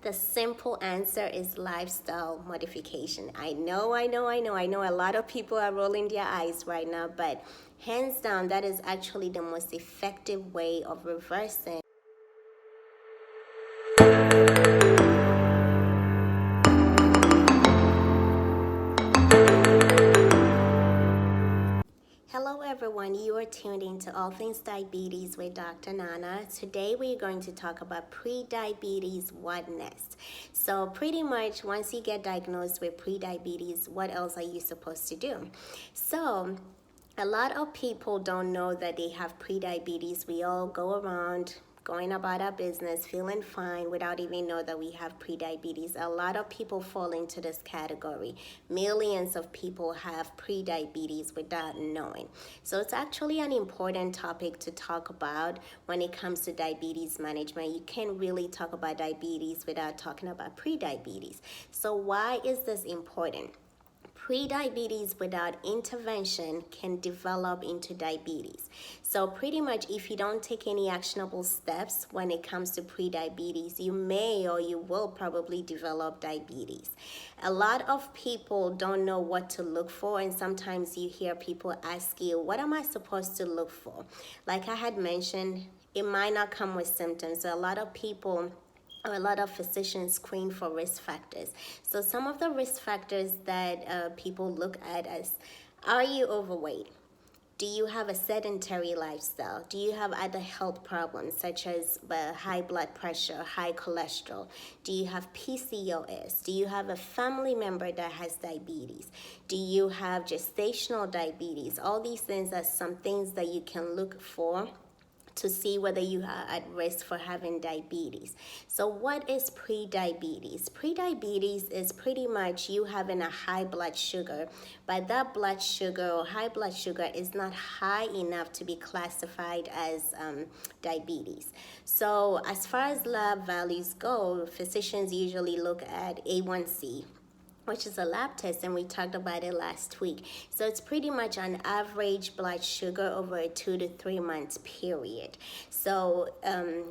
The simple answer is lifestyle modification. I know a lot of people are rolling their eyes right now, but hands down, that is actually the most effective way of reversing. Hello everyone, you are tuned into All Things Diabetes with Dr. Nana. Today we're going to talk about pre-diabetes, what next? So pretty much once you get diagnosed with pre-diabetes, what else are you supposed to do? So a lot of people don't know that they have pre-diabetes. We all go around going about our business, feeling fine without even know that we have pre-diabetes. A lot of people fall into this category. Millions of people have pre-diabetes without knowing. So it's actually an important topic to talk about when it comes to diabetes management. You can't really talk about diabetes without talking about pre-diabetes. So why is this important? Pre-diabetes without intervention can develop into diabetes. So pretty much if you don't take any actionable steps when it comes to pre-diabetes, you may or you will probably develop diabetes. A lot of people don't know what to look for, and sometimes you hear people ask you, what am I supposed to look for? Like I had mentioned, it might not come with symptoms. So a lot of physicians screen for risk factors. So some of the risk factors that people look at as, are you overweight? Do you have a sedentary lifestyle? Do you have other health problems such as high blood pressure, high cholesterol? Do you have PCOS? Do you have a family member that has diabetes? Do you have gestational diabetes? All these things are some things that you can look for to see whether you are at risk for having diabetes. So what is pre-diabetes? Pre-diabetes is pretty much you having a high blood sugar, but that blood sugar or high blood sugar is not high enough to be classified as diabetes. So as far as lab values go, physicians usually look at A1C, which is a lab test, and we talked about it last week. So it's pretty much an average blood sugar over a 2 to 3 months period. So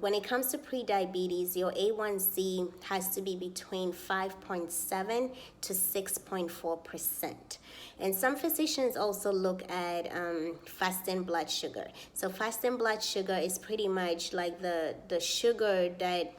when it comes to pre-diabetes, your A1C has to be between 5.7 to 6.4%. And some physicians also look at fasting blood sugar. So fasting blood sugar is pretty much like the sugar that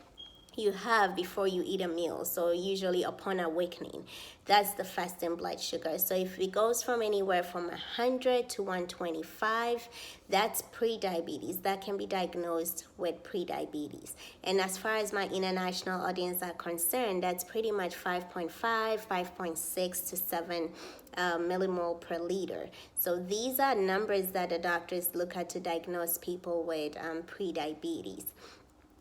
you have before you eat a meal. So usually upon awakening, that's the fasting blood sugar. So if it goes from anywhere from 100 to 125, that's pre-diabetes. That can be diagnosed with pre-diabetes. And as far as my international audience are concerned, that's pretty much 5.5, 5.6 to 7 millimole per liter. So these are numbers that the doctors look at to diagnose people with pre-diabetes.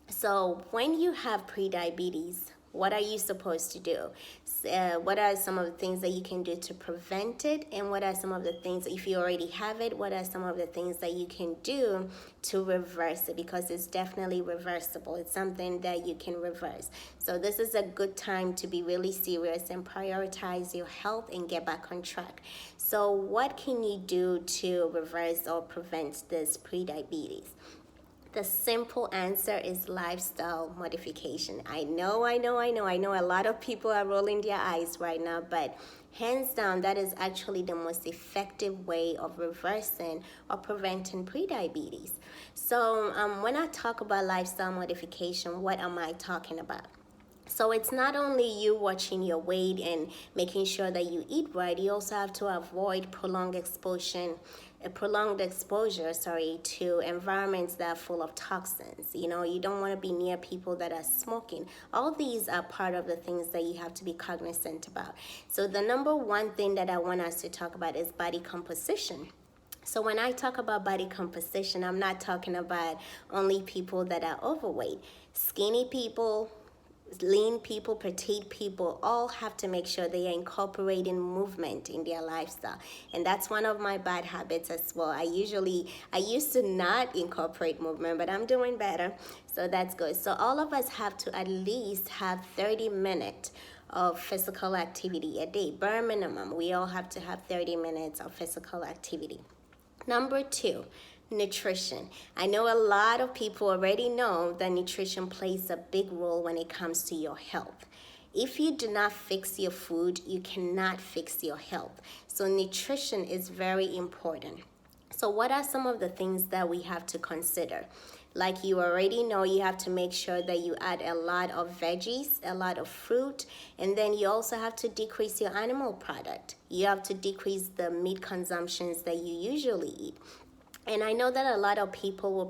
So when you have pre-diabetes, what are you supposed to do? What are some of the things that you can do to prevent it? And what are some of the things, if you already have it, what are some of the things that you can do to reverse it? Because it's definitely reversible. It's something that you can reverse. So this is a good time to be really serious and prioritize your health and get back on track. So what can you do to reverse or prevent this pre-diabetes? The simple answer is lifestyle modification. I know a lot of people are rolling their eyes right now, but hands down, that is actually the most effective way of reversing or preventing prediabetes. So when I talk about lifestyle modification, what am I talking about? So it's not only you watching your weight and making sure that you eat right, you also have to avoid prolonged exposure to environments that are full of toxins. You know, you don't want to be near people that are smoking. All these are part of the things that you have to be cognizant about. So the number one thing that I want us to talk about is body composition. So when I talk about body composition, I'm not talking about only people that are overweight. Skinny people, lean people, petite people, all have to make sure they are incorporating movement in their lifestyle. And that's one of my bad habits as well. I used to not incorporate movement, but I'm doing better. So that's good. So all of us have to at least have 30 minutes of physical activity a day. Bare minimum, we all have to have 30 minutes of physical activity. Number two, Nutrition. I know a lot of people already know that nutrition plays a big role when it comes to your health. If you do not fix your food, you cannot fix your health. So, nutrition is very important. So, what are some of the things that we have to consider? Like you already know, you have to make sure that you add a lot of veggies, a lot of fruit, and then you also have to decrease your animal product. You have to decrease the meat consumptions that you usually eat. And I know that a lot of people will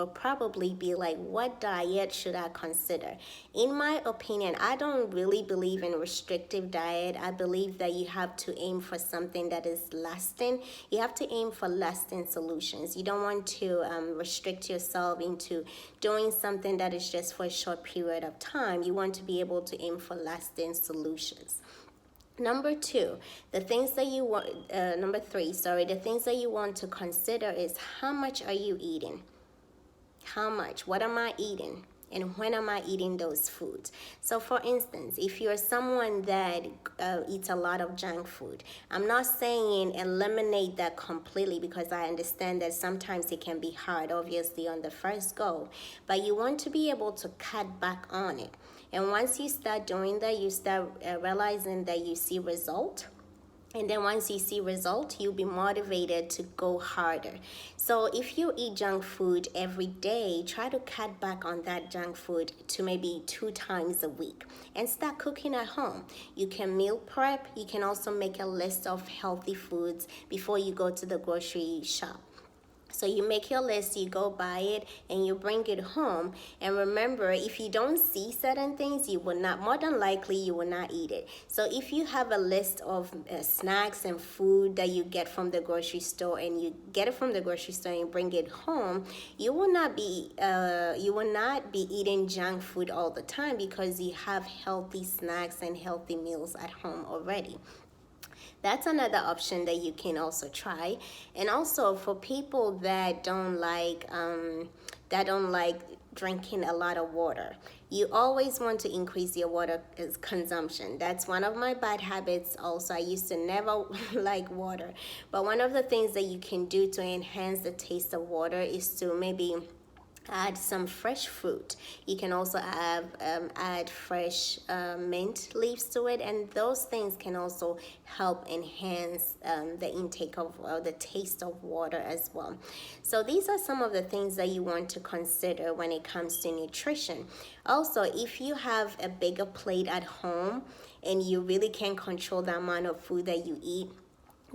probably be like, what diet should I consider? In my opinion, I don't really believe in restrictive diet. I believe that you have to aim for something that is lasting. You have to aim for lasting solutions. You don't want to restrict yourself into doing something that is just for a short period of time. You want to be able to aim for lasting solutions. Number two, the things that you want, number three, sorry, the things that you want to consider is how much are you eating? How much? What am I eating? And when am I eating those foods? So, for instance, if you're someone that eats a lot of junk food, I'm not saying eliminate that completely because I understand that sometimes it can be hard, obviously, on the first go. But you want to be able to cut back on it. And once you start doing that, you start realizing that you see result. And then once you see result, you'll be motivated to go harder. So if you eat junk food every day, try to cut back on that junk food to maybe 2 times a week and start cooking at home. You can meal prep. You can also make a list of healthy foods before you go to the grocery shop. So you make your list, you go buy it, and you bring it home. And remember, if you don't see certain things, you will not, more than likely, you will not eat it. So if you have a list of snacks and food that you get from the grocery store, and you get it from the grocery store and bring it home, you will not be eating junk food all the time because you have healthy snacks and healthy meals at home already. That's another option that you can also try. And also for people that don't like drinking a lot of water, you always want to increase your water consumption. That's one of my bad habits also. I used to never like water, but one of the things that you can do to enhance the taste of water is to maybe add some fresh fruit. You can also add fresh mint leaves to it, and those things can also help enhance the intake of the taste of water as well. So these are some of the things that you want to consider when it comes to nutrition. Also, if you have a bigger plate at home and you really can't control the amount of food that you eat,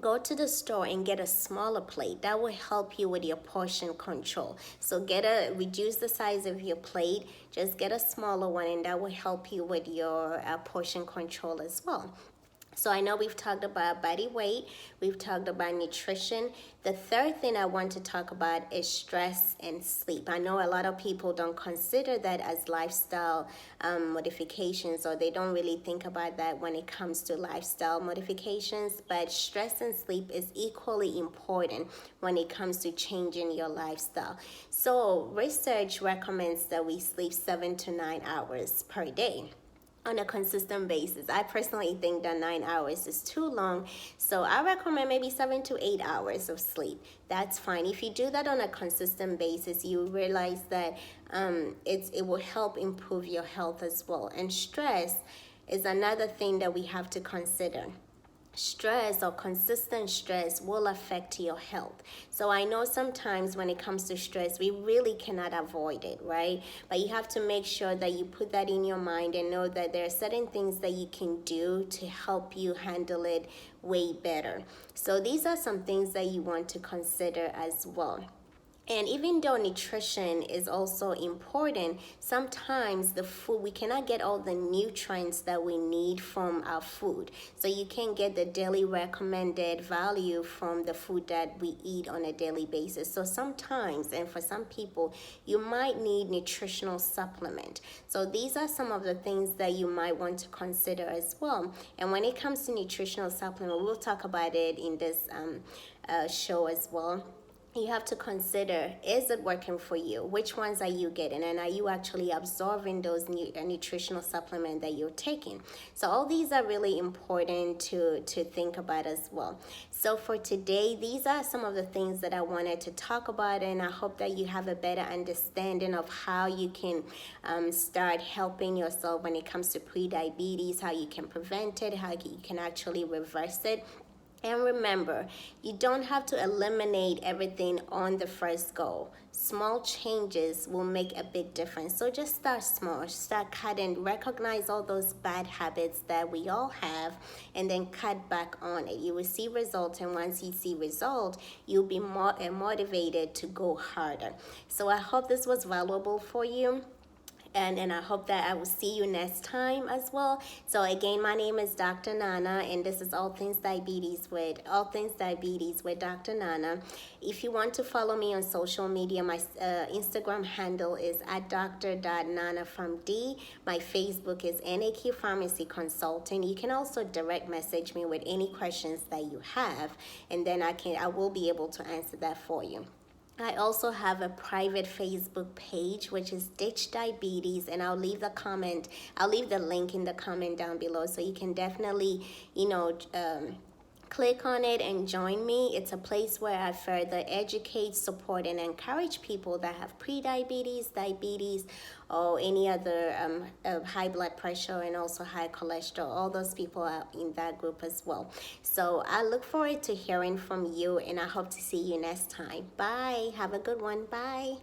go to the store and get a smaller plate. That will help you with your portion control. So reduce the size of your plate, just get a smaller one, and that will help you with your portion control as well. So I know we've talked about body weight, we've talked about nutrition. The third thing I want to talk about is stress and sleep. I know a lot of people don't consider that as lifestyle modifications, or they don't really think about that when it comes to lifestyle modifications, but stress and sleep is equally important when it comes to changing your lifestyle. So research recommends that we sleep 7 to 9 hours per day on a consistent basis. I personally think that 9 hours is too long, so I recommend maybe 7 to 8 hours of sleep. That's fine. If you do that on a consistent basis, you realize that it will help improve your health as well. And stress is another thing that we have to consider. Stress or consistent stress will affect your health. So I know sometimes when it comes to stress, we really cannot avoid it, right? But you have to make sure that you put that in your mind and know that there are certain things that you can do to help you handle it way better. So these are some things that you want to consider as well. And even though nutrition is also important, sometimes the food, we cannot get all the nutrients that we need from our food. So you can't get the daily recommended value from the food that we eat on a daily basis. So sometimes, and for some people, you might need nutritional supplement. So these are some of the things that you might want to consider as well. And when it comes to nutritional supplement, we'll talk about it in this show as well. you have to consider, is it working for you? Which ones are you getting, and are you actually absorbing those nutritional supplement that you're taking? So all these are really important to think about as well. So for today, these are some of the things that I wanted to talk about, and I hope that you have a better understanding of how you can start helping yourself when it comes to prediabetes, how you can prevent it, how you can actually reverse it. And remember, you don't have to eliminate everything on the first go. Small changes will make a big difference. So just start small, start cutting, recognize all those bad habits that we all have, and then cut back on it. You will see results, and once you see results, you'll be more motivated to go harder. So I hope this was valuable for you. And I hope that I will see you next time as well. So again, my name is Dr. Nana, and this is All Things Diabetes with Dr. Nana. If you want to follow me on social media, my Instagram handle is at dr.nanafromd. My Facebook is NAQ Pharmacy Consultant. You can also direct message me with any questions that you have, and then I will be able to answer that for you. I also have a private Facebook page, which is Ditch Diabetes, and I'll leave the link in the comment down below, so you can definitely, click on it and join me. It's a place where I further educate, support, and encourage people that have prediabetes, diabetes, or any other high blood pressure and also high cholesterol. All those people are in that group as well. So I look forward to hearing from you, and I hope to see you next time. Bye. Have a good one. Bye.